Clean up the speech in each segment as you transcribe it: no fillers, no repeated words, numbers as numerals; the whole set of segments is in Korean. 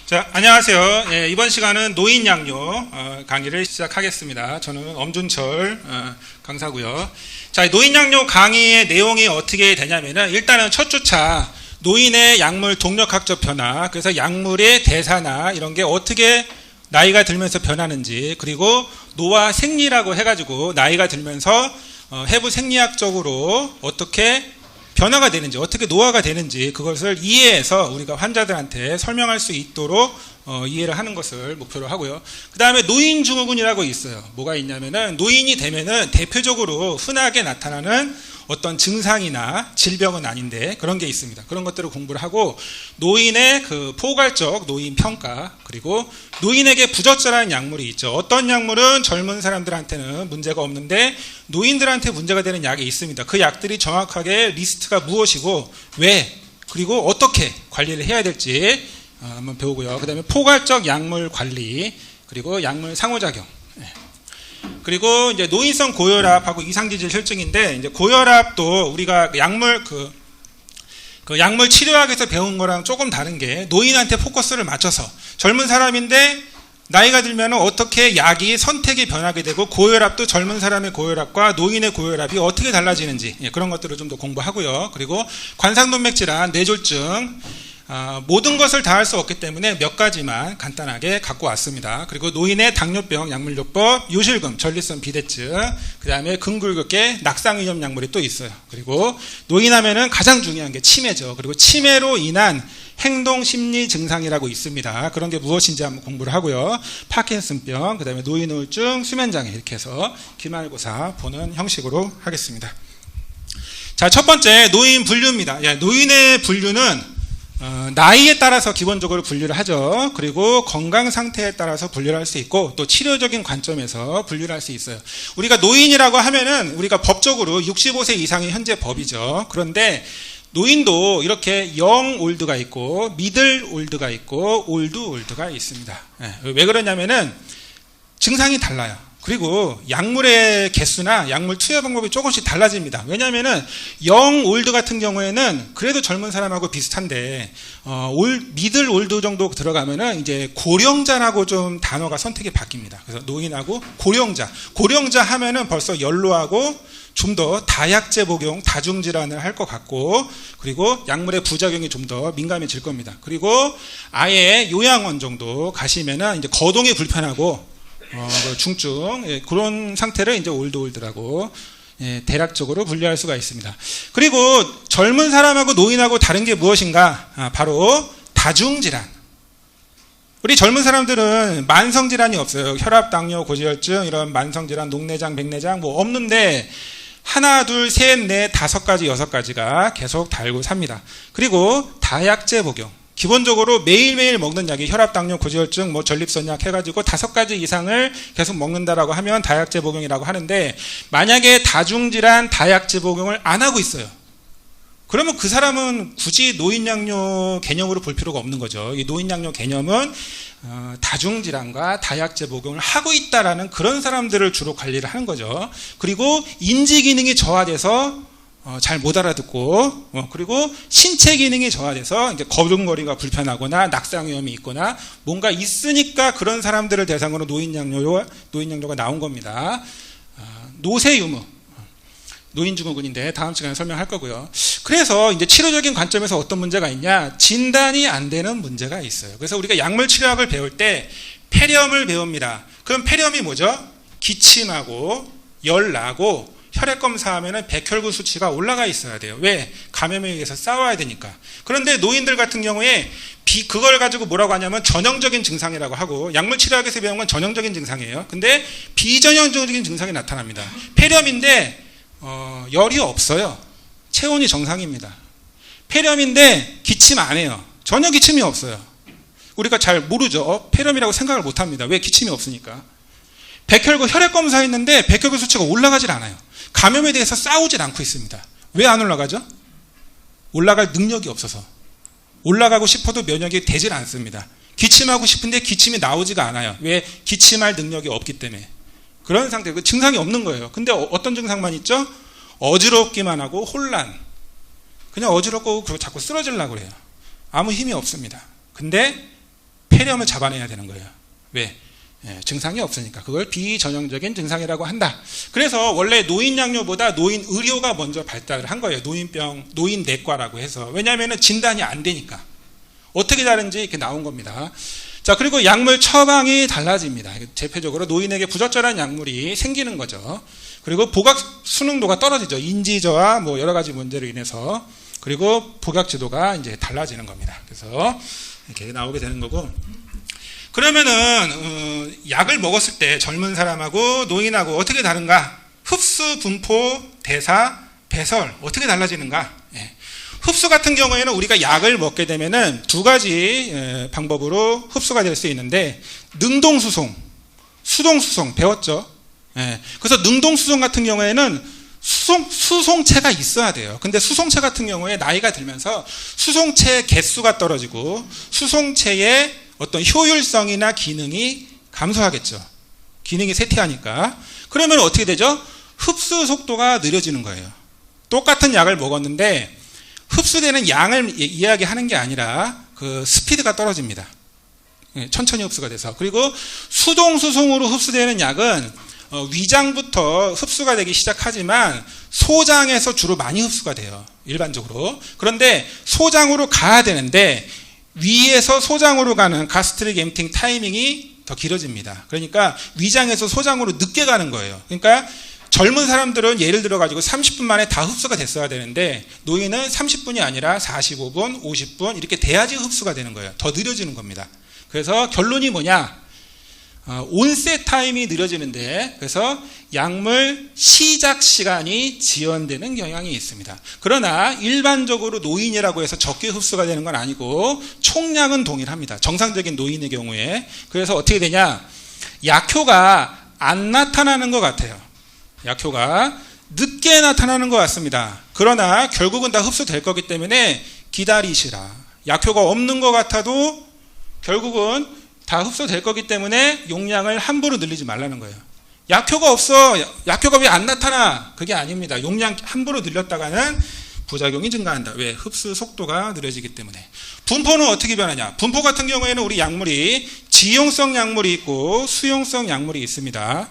자, 안녕하세요. 예, 이번 시간은 노인양요 강의를 시작하겠습니다. 저는 엄준철 강사고요. 자, 노인양요 강의의 내용이 어떻게 되냐면은 일단은 첫 주차 노인의 약물 동력학적 변화, 그래서 약물의 대사나 이런 게 어떻게 나이가 들면서 변하는지, 그리고 노화 생리라고 해가지고 나이가 들면서 해부 생리학적으로 어떻게 변화가 되는지, 어떻게 노화가 되는지 그것을 이해해서 우리가 환자들한테 설명할 수 있도록 이해를 하는 것을 목표로 하고요. 그 다음에 노인증후군이라고 있어요. 뭐가 있냐면은 노인이 되면은 대표적으로 흔하게 나타나는 어떤 증상이나 질병은 아닌데 그런 게 있습니다. 그런 것들을 공부를 하고 노인의 그 포괄적 노인 평가, 그리고 노인에게 부적절한 약물이 있죠. 어떤 약물은 젊은 사람들한테는 문제가 없는데 노인들한테 문제가 되는 약이 있습니다. 그 약들이 정확하게 리스트가 무엇이고 왜, 그리고 어떻게 관리를 해야 될지 한번 배우고요. 그 다음에 포괄적 약물 관리, 그리고 약물 상호작용, 그리고 이제 노인성 고혈압하고 이상지질 혈증인데, 이제 고혈압도 우리가 약물 그 약물 치료학에서 배운 거랑 조금 다른 게 노인한테 포커스를 맞춰서 젊은 사람인데 나이가 들면 어떻게 약이 선택이 변하게 되고 고혈압도 젊은 사람의 고혈압과 노인의 고혈압이 어떻게 달라지는지, 그런 것들을 좀 더 공부하고요. 그리고 관상동맥 질환, 뇌졸중, 모든 것을 다 할 수 없기 때문에 몇 가지만 간단하게 갖고 왔습니다. 그리고 노인의 당뇨병 약물요법, 요실금, 전립선 비대증, 그 다음에 근골격계, 낙상위험 약물이 또 있어요. 그리고 노인하면은 가장 중요한 게 치매죠. 그리고 치매로 인한 행동심리 증상이라고 있습니다. 그런 게 무엇인지 한번 공부를 하고요. 파킨슨병, 그 다음에 노인 우울증, 수면장애, 이렇게 해서 기말고사 보는 형식으로 하겠습니다. 자, 첫 번째 노인 분류입니다. 노인의 분류는 나이에 따라서 기본적으로 분류를 하죠. 그리고 건강 상태에 따라서 분류를 할 수 있고, 또 치료적인 관점에서 분류를 할 수 있어요. 우리가 노인이라고 하면은 우리가 법적으로 65세 이상이 현재 법이죠. 그런데 노인도 이렇게 영 올드가 있고 미들 올드가 있고 올드 올드가 있습니다. 왜 그러냐면은 증상이 달라요. 그리고 약물의 개수나 약물 투여 방법이 조금씩 달라집니다. 왜냐하면은 영 올드 같은 경우에는 그래도 젊은 사람하고 비슷한데 미들 올드 정도 들어가면은 이제 고령자라고 좀 단어가 선택이 바뀝니다. 그래서 노인하고 고령자 하면은 벌써 연로하고 좀 더 다약제 복용, 다중질환을 할 것 같고, 그리고 약물의 부작용이 좀 더 민감해질 겁니다. 그리고 아예 요양원 정도 가시면은 이제 거동이 불편하고 중증, 그런 상태를 이제 올드라고 대략적으로 분류할 수가 있습니다. 그리고 젊은 사람하고 노인하고 다른 게 무엇인가? 바로 다중질환. 우리 젊은 사람들은 만성질환이 없어요. 혈압, 당뇨, 고지혈증, 이런 만성질환, 녹내장, 백내장 뭐 없는데 하나, 둘, 셋, 넷, 5가지, 6가지가 계속 달고 삽니다. 그리고 다약제 복용. 기본적으로 매일매일 먹는 약이 혈압, 당뇨, 고지혈증, 뭐 전립선약 해가지고 5가지 이상을 계속 먹는다라고 하면 다약제 복용이라고 하는데, 만약에 다중질환 다약제 복용을 안 하고 있어요. 그러면 그 사람은 굳이 노인양요 개념으로 볼 필요가 없는 거죠. 이 노인양요 개념은 다중질환과 다약제 복용을 하고 있다라는 그런 사람들을 주로 관리를 하는 거죠. 그리고 인지기능이 저하돼서 잘 못 알아듣고, 그리고 신체 기능이 저하돼서 이제 걸음걸이가 불편하거나 낙상 위험이 있거나 뭔가 있으니까 그런 사람들을 대상으로 노인양요가 나온 겁니다. 노쇠유무, 노인증후군인데 다음 시간에 설명할 거고요. 그래서 이제 치료적인 관점에서 어떤 문제가 있냐? 진단이 안 되는 문제가 있어요. 그래서 우리가 약물 치료학을 배울 때 폐렴을 배웁니다. 그럼 폐렴이 뭐죠? 기침하고 열 나고 혈액 검사하면은 백혈구 수치가 올라가 있어야 돼요. 왜? 감염에 의해서 싸워야 되니까. 그런데 노인들 같은 경우에 그걸 가지고 뭐라고 하냐면 전형적인 증상이라고 하고, 약물 치료학에서 배운 건 전형적인 증상이에요. 근데 비전형적인 증상이 나타납니다. 폐렴인데 열이 없어요. 체온이 정상입니다. 폐렴인데 기침 안 해요. 전혀 기침이 없어요. 우리가 잘 모르죠. 폐렴이라고 생각을 못 합니다. 왜? 기침이 없으니까. 백혈구 혈액 검사했는데 백혈구 수치가 올라가질 않아요. 감염에 대해서 싸우질 않고 있습니다. 왜 안 올라가죠? 올라갈 능력이 없어서. 올라가고 싶어도 면역이 되질 않습니다. 기침하고 싶은데 기침이 나오지가 않아요. 왜? 기침할 능력이 없기 때문에. 그런 상태, 증상이 없는 거예요. 근데 어떤 증상만 있죠? 어지럽기만 하고 혼란. 그냥 어지럽고 자꾸 쓰러지려고 그래요. 아무 힘이 없습니다. 근데 폐렴을 잡아내야 되는 거예요. 왜? 증상이 없으니까. 그걸 비전형적인 증상이라고 한다. 그래서 원래 노인양료보다 노인의료가 먼저 발달을 한 거예요. 노인내과라고 해서. 왜냐하면 진단이 안 되니까. 어떻게 다른지 이렇게 나온 겁니다. 자, 그리고 약물 처방이 달라집니다. 대표적으로 노인에게 부적절한 약물이 생기는 거죠. 그리고 복약 수능도가 떨어지죠. 인지저하 뭐 여러 가지 문제로 인해서. 그리고 복약지도가 이제 달라지는 겁니다. 그래서 이렇게 나오게 되는 거고. 그러면은 약을 먹었을 때 젊은 사람하고 노인하고 어떻게 다른가? 흡수, 분포, 대사, 배설 어떻게 달라지는가? 흡수 같은 경우에는 우리가 약을 먹게 되면은 두 가지 방법으로 흡수가 될 수 있는데 능동수송, 수동수송 배웠죠? 그래서 능동수송 같은 경우에는 수송체가 있어야 돼요. 근데 수송체 같은 경우에 나이가 들면서 수송체 개수가 떨어지고 수송체의 어떤 효율성이나 기능이 감소하겠죠. 기능이 쇠퇴하니까. 그러면 어떻게 되죠? 흡수 속도가 느려지는 거예요. 똑같은 약을 먹었는데 흡수되는 양을 이야기하는 게 아니라 그 스피드가 떨어집니다. 천천히 흡수가 돼서. 그리고 수동수송으로 흡수되는 약은 위장부터 흡수가 되기 시작하지만 소장에서 주로 많이 흡수가 돼요. 일반적으로. 그런데 소장으로 가야 되는데 위에서 소장으로 가는 가스트릭 엠팅 타이밍이 더 길어집니다. 그러니까 위장에서 소장으로 늦게 가는 거예요. 그러니까 젊은 사람들은 예를 들어 가지고 30분 만에 다 흡수가 됐어야 되는데 노인은 30분이 아니라 45분, 50분 이렇게 돼야지 흡수가 되는 거예요. 더 느려지는 겁니다. 그래서 결론이 뭐냐? 온셋 타임이 느려지는데 그래서 약물 시작 시간이 지연되는 경향이 있습니다. 그러나 일반적으로 노인이라고 해서 적게 흡수가 되는 건 아니고 총량은 동일합니다. 정상적인 노인의 경우에. 그래서 어떻게 되냐? 약효가 안 나타나는 것 같아요. 약효가 늦게 나타나는 것 같습니다. 그러나 결국은 다 흡수될 거기 때문에 기다리시라. 약효가 없는 것 같아도 결국은 다 흡수될 거기 때문에 용량을 함부로 늘리지 말라는 거예요. 약효가 없어. 약효가 왜 안 나타나? 그게 아닙니다. 용량 함부로 늘렸다가는 부작용이 증가한다. 왜? 흡수 속도가 느려지기 때문에. 분포는 어떻게 변하냐? 분포 같은 경우에는 우리 약물이 지용성 약물이 있고 수용성 약물이 있습니다.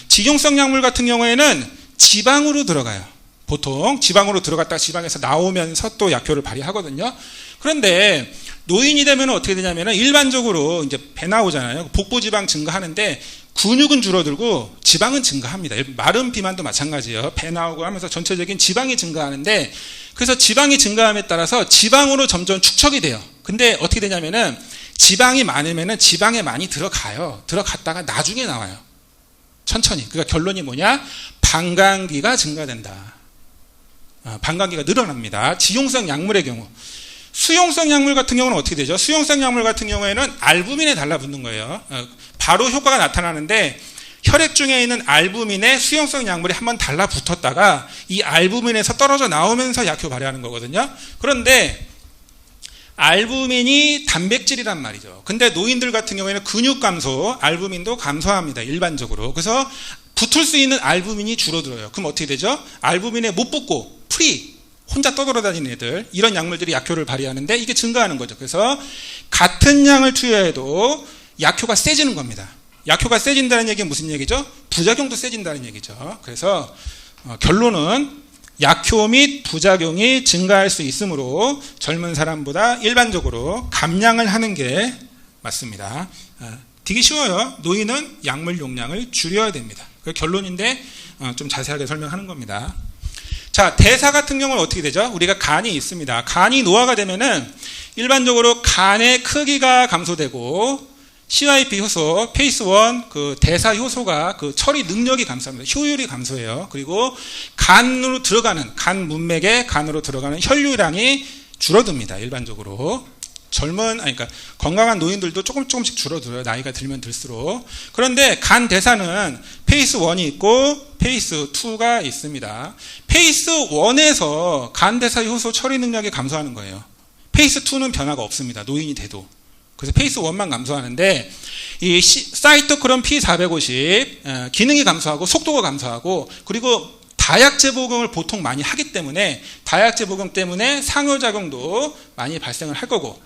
지용성 약물 같은 경우에는 지방으로 들어가요. 보통 지방으로 들어갔다가 지방에서 나오면서 또 약효를 발휘하거든요. 그런데 노인이 되면 어떻게 되냐면 일반적으로 이제 배 나오잖아요. 복부지방 증가하는데 근육은 줄어들고 지방은 증가합니다. 마른 비만도 마찬가지예요. 배 나오고 하면서 전체적인 지방이 증가하는데 그래서 지방이 증가함에 따라서 지방으로 점점 축적이 돼요. 근데 어떻게 되냐면은 지방이 많으면은 지방에 많이 들어가요. 들어갔다가 나중에 나와요. 천천히. 그러니까 결론이 뭐냐? 방광기가 증가된다. 방광기가 늘어납니다. 지용성 약물의 경우. 수용성 약물 같은 경우는 어떻게 되죠? 수용성 약물 같은 경우에는 알부민에 달라붙는 거예요. 바로 효과가 나타나는데 혈액 중에 있는 알부민에 수용성 약물이 한번 달라붙었다가 이 알부민에서 떨어져 나오면서 약효 발휘하는 거거든요. 그런데 알부민이 단백질이란 말이죠. 근데 노인들 같은 경우에는 근육 감소, 알부민도 감소합니다. 일반적으로. 그래서 붙을 수 있는 알부민이 줄어들어요. 그럼 어떻게 되죠? 알부민에 못 붙고 프리, 혼자 떠돌아다니는 애들, 이런 약물들이 약효를 발휘하는데 이게 증가하는 거죠. 그래서 같은 양을 투여해도 약효가 세지는 겁니다. 약효가 세진다는 얘기는 무슨 얘기죠? 부작용도 세진다는 얘기죠. 그래서 결론은 약효 및 부작용이 증가할 수 있으므로 젊은 사람보다 일반적으로 감량을 하는 게 맞습니다. 되게 쉬워요. 노인은 약물 용량을 줄여야 됩니다. 그 결론인데 좀 자세하게 설명하는 겁니다. 자, 대사 같은 경우는 어떻게 되죠? 우리가 간이 있습니다. 간이 노화가 되면은 일반적으로 간의 크기가 감소되고 CYP 효소, 페이스 1 그 대사 효소가 그 처리 능력이 감소합니다. 효율이 감소해요. 그리고 간으로 들어가는 간 문맥에 간으로 들어가는 혈류량이 줄어듭니다. 일반적으로. 그러니까 건강한 노인들도 조금씩 줄어들어요. 나이가 들면 들수록. 그런데 간 대사는 페이스 1이 있고 페이스 2가 있습니다. 페이스 1에서 간 대사 효소 처리 능력이 감소하는 거예요. 페이스 2는 변화가 없습니다. 노인이 돼도. 그래서 페이스 1만 감소하는데 이 사이토크롬 P450 기능이 감소하고 속도가 감소하고 그리고 다약제 복용을 보통 많이 하기 때문에 다약제 복용 때문에 상호작용도 많이 발생을 할 거고,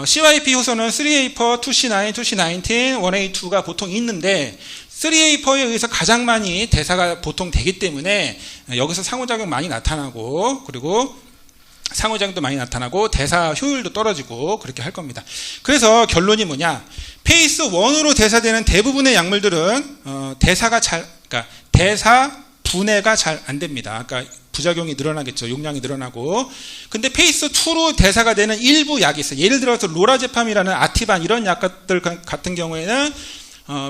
CYP 효소는 3A4, 2C9, 2C19, 1A2가 보통 있는데 3A4에 의해서 가장 많이 대사가 보통 되기 때문에 여기서 상호작용 많이 나타나고, 그리고 상호작용도 많이 나타나고 대사 효율도 떨어지고 그렇게 할 겁니다. 그래서 결론이 뭐냐, 페이스 1으로 대사되는 대부분의 약물들은 그러니까 대사 분해가 잘 안 됩니다. 그러니까 부작용이 늘어나겠죠. 용량이 늘어나고. 근데 페이스 2로 대사가 되는 일부 약이 있어요. 예를 들어서 로라제팜이라는 아티반 이런 약들 같은 경우에는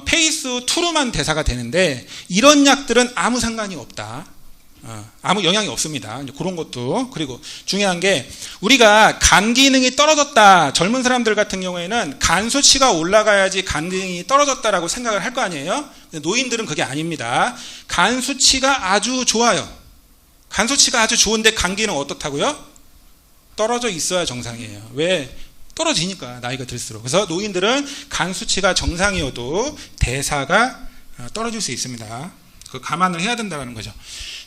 페이스 2로만 대사가 되는데 이런 약들은 아무 상관이 없다. 아무 영향이 없습니다. 그런 것도. 그리고 중요한 게 우리가 간 기능이 떨어졌다. 젊은 사람들 같은 경우에는 간 수치가 올라가야지 간 기능이 떨어졌다라고 생각을 할 거 아니에요. 근데 노인들은 그게 아닙니다. 간 수치가 아주 좋아요. 간 수치가 아주 좋은데 간 기능 어떻다고요? 떨어져 있어야 정상이에요. 왜? 떨어지니까 나이가 들수록. 그래서 노인들은 간 수치가 정상이어도 대사가 떨어질 수 있습니다. 그 감안을 해야 된다는 거죠.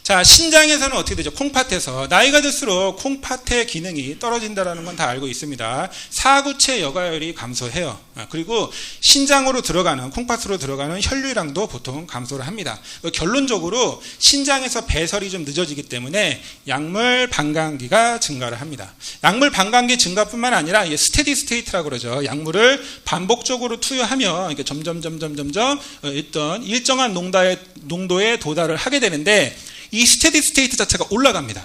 자, 신장에서는 어떻게 되죠? 콩팥에서 나이가 들수록 콩팥의 기능이 떨어진다는 건 다 알고 있습니다. 사구체 여과율이 감소해요. 그리고 신장으로 들어가는, 콩팥으로 들어가는 혈류량도 보통 감소를 합니다. 결론적으로 신장에서 배설이 좀 늦어지기 때문에 약물 반감기가 증가를 합니다. 약물 반감기 증가뿐만 아니라 스테디 스테이트라고 그러죠. 약물을 반복적으로 투여하면 이렇게 점점 어떤 일정한 농도에 도달을 하게 되는데 이 스테디 스테이트 자체가 올라갑니다.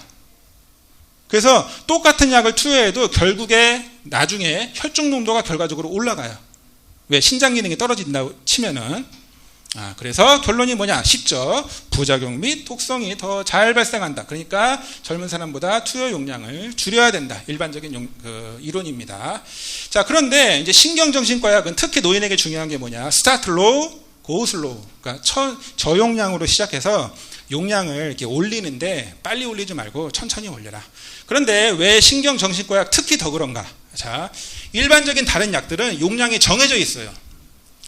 그래서 똑같은 약을 투여해도 결국에 나중에 혈중 농도가 결과적으로 올라가요. 왜? 신장 기능이 떨어진다고 치면은. 그래서 결론이 뭐냐? 쉽죠. 부작용 및 독성이 더 잘 발생한다. 그러니까 젊은 사람보다 투여 용량을 줄여야 된다. 일반적인 이론입니다. 자, 그런데 이제 신경정신과 약은 특히 노인에게 중요한 게 뭐냐? 스타트 로우, 고 슬로우. 그러니까 저용량으로 시작해서 용량을 이렇게 올리는데 빨리 올리지 말고 천천히 올려라. 그런데 왜 신경정신과약 특히 더 그런가? 자, 일반적인 다른 약들은 용량이 정해져 있어요.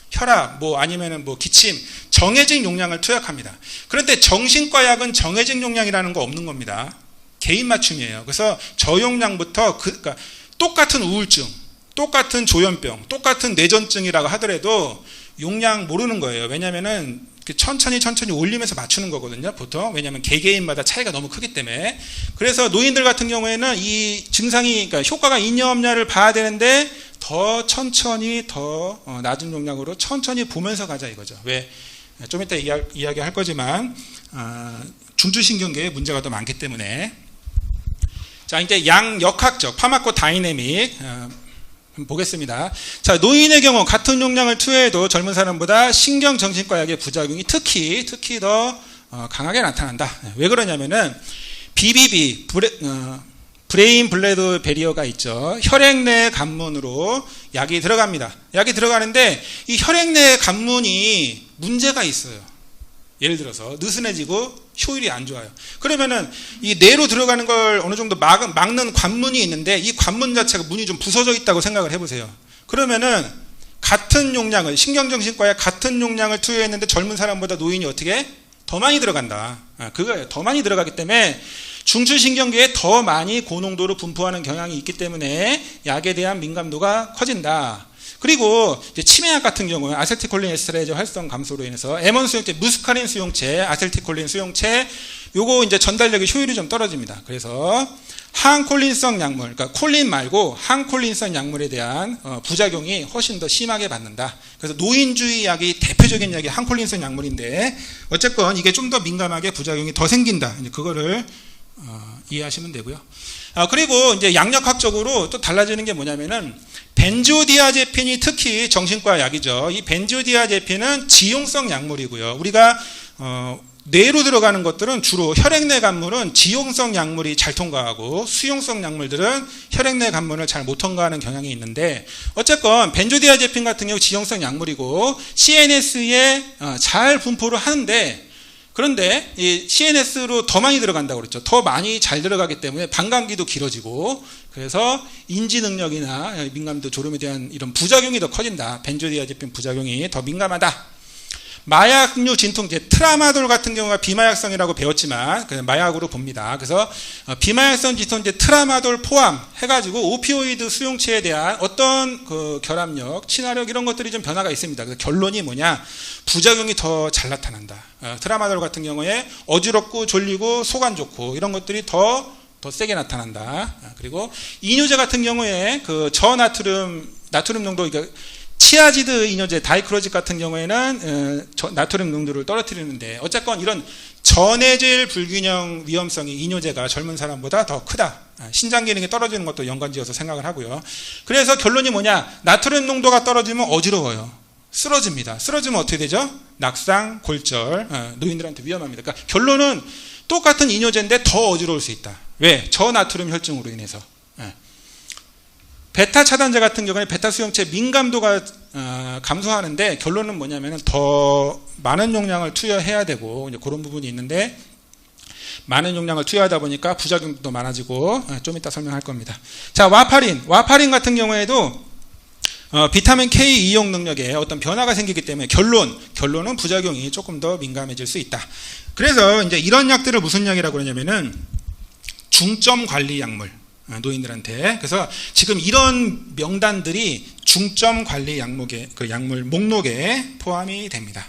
혈압, 아니면은 기침, 정해진 용량을 투약합니다. 그런데 정신과약은 정해진 용량이라는 거 없는 겁니다. 개인 맞춤이에요. 그래서 저용량부터 그러니까 똑같은 우울증, 똑같은 조현병, 똑같은 뇌전증이라고 하더라도 용량 모르는 거예요. 왜냐면은 천천히 올리면서 맞추는 거거든요, 보통. 왜냐하면 개개인마다 차이가 너무 크기 때문에. 그래서 노인들 같은 경우에는 이 증상이, 그러니까 효과가 있냐 없냐를 봐야 되는데 더 천천히, 더 낮은 용량으로 천천히 보면서 가자 이거죠. 왜? 좀 이따 이야기할 거지만 중추신경계에 문제가 더 많기 때문에. 자, 이제 양역학적 파마코 다이내믹 보겠습니다. 자, 노인의 경우 같은 용량을 투여해도 젊은 사람보다 신경정신과약의 부작용이 특히 더 강하게 나타난다. 왜 그러냐면은 BBB, 브레인 블레드 베리어가 있죠. 혈액 내 관문으로 약이 들어갑니다. 약이 들어가는데 이 혈액 내 관문이 문제가 있어요. 예를 들어서 느슨해지고 효율이 안 좋아요. 그러면은 이 뇌로 들어가는 걸 어느 정도 막는 관문이 있는데 이 관문 자체가 문이 좀 부서져 있다고 생각을 해보세요. 그러면은 같은 용량을, 신경정신과에 같은 용량을 투여했는데 젊은 사람보다 노인이 어떻게? 더 많이 들어간다. 그거예요. 더 많이 들어가기 때문에 중추신경계에 더 많이 고농도로 분포하는 경향이 있기 때문에 약에 대한 민감도가 커진다. 그리고 이제 치매약 같은 경우는 아세틸콜린 에스테레이즈 활성 감소로 인해서 M1 수용체, 무스카린 수용체, 아세틸콜린 수용체, 요거 이제 전달력의 효율이 좀 떨어집니다. 그래서 항콜린성 약물, 그러니까 콜린 말고 항콜린성 약물에 대한 부작용이 훨씬 더 심하게 받는다. 그래서 노인주의 약이 대표적인 약이 항콜린성 약물인데 어쨌건 이게 좀 더 민감하게 부작용이 더 생긴다. 이제 그거를 이해하시면 되고요. 그리고 이제 양력학적으로 또 달라지는 게 뭐냐면은 벤조디아제핀이 특히 정신과 약이죠. 이 벤조디아제핀은 지용성 약물이고요. 우리가 뇌로 들어가는 것들은 주로 혈액 내 관문은 지용성 약물이 잘 통과하고 수용성 약물들은 혈액 내 관문을 잘 못 통과하는 경향이 있는데 어쨌건 벤조디아제핀 같은 경우 지용성 약물이고 CNS에 잘 분포를 하는데 그런데 이 CNS로 더 많이 들어간다고 그랬죠. 더 많이 잘 들어가기 때문에 반감기도 길어지고 그래서 인지 능력이나 민감도 졸음에 대한 이런 부작용이 더 커진다. 벤조디아제핀 부작용이 더 민감하다. 마약류 진통제 트라마돌 같은 경우가 비마약성이라고 배웠지만 그냥 마약으로 봅니다. 그래서 비마약성 진통제 트라마돌 포함해가지고 오피오이드 수용체에 대한 어떤 그 결합력, 친화력 이런 것들이 좀 변화가 있습니다. 그래서 결론이 뭐냐? 부작용이 더 잘 나타난다. 트라마돌 같은 경우에 어지럽고 졸리고 속 안 좋고 이런 것들이 더 세게 나타난다. 그리고 이뇨제 같은 경우에 그 저나트륨 농도 치아지드 이뇨제 다이크로직 같은 경우에는 나트륨 농도를 떨어뜨리는데 어쨌건 이런 전해질 불균형 위험성이 이뇨제가 젊은 사람보다 더 크다. 신장 기능이 떨어지는 것도 연관지어서 생각을 하고요. 그래서 결론이 뭐냐? 나트륨 농도가 떨어지면 어지러워요. 쓰러집니다. 쓰러지면 어떻게 되죠? 낙상, 골절, 노인들한테 위험합니다. 그러니까 결론은 똑같은 이뇨제인데 더 어지러울 수 있다. 왜? 저나트륨 혈증으로 인해서. 베타 차단제 같은 경우에 베타 수용체 민감도가 감소하는데 결론은 뭐냐면 더 많은 용량을 투여해야 되고 이제 그런 부분이 있는데 많은 용량을 투여하다 보니까 부작용도 많아지고 좀 이따 설명할 겁니다. 자, 와파린 같은 경우에도 비타민 K 이용 능력에 어떤 변화가 생기기 때문에 결론은 부작용이 조금 더 민감해질 수 있다. 그래서 이제 이런 약들을 무슨 약이라고 그러냐면은 중점 관리 약물. 노인들한테. 그래서 지금 이런 명단들이 중점 관리 약물 목록에 포함이 됩니다.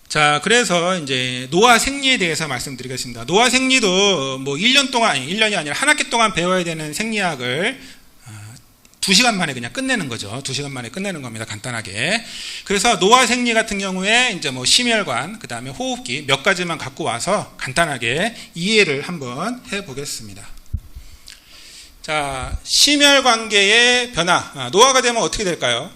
자, 그래서 이제 노화생리에 대해서 말씀드리겠습니다. 노화생리도 뭐 1년이 아니라 한 학기 동안 배워야 되는 생리학을 2시간 만에 그냥 끝내는 거죠. 2시간 만에 끝내는 겁니다. 간단하게. 그래서 노화생리 같은 경우에 이제 뭐 심혈관, 그 다음에 호흡기 몇 가지만 갖고 와서 간단하게 이해를 한번 해보겠습니다. 자, 심혈관계의 변화. 노화가 되면 어떻게 될까요?